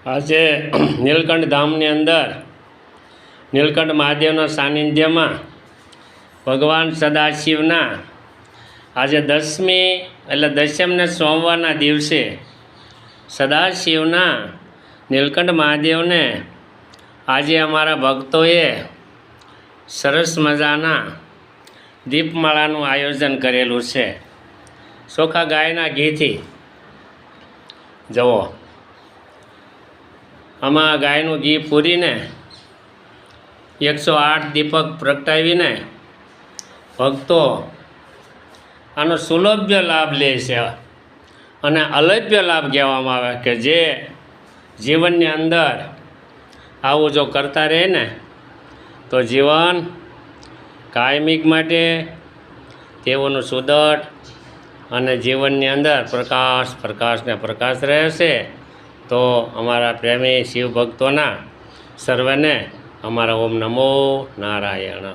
આજે નીલકંઠ ધામની અંદર નીલકંઠ મહાદેવના સાનિધ્યમાં ભગવાન સદાશિવના આજે દસમી એટલે દશમને સોમવારના દિવસે સદાશિવના નીલકંઠ મહાદેવને આજે અમારા ભક્તોએ સરસ મજાના દીપમાળાનું આયોજન કરેલું છે. ચોખા ગાયના ઘીથી જુઓ, આમાં ગાયનું ઘી પૂરીને 108 દીપક પ્રગટાવીને ભક્તો આનો સુલભ્ય લાભ લે છે. અને અલભ્ય લાભ કહેવામાં આવે કે જે જીવનની અંદર આવું જો કરતા રહે ને તો જીવન કાયમિક માટે તેઓનું સુદૃઢ અને જીવનની અંદર પ્રકાશ રહેશે. તો અમારા પ્રેમી શિવ ભક્તોના સર્વેને અમારા ઓમ નમો નારાયણ.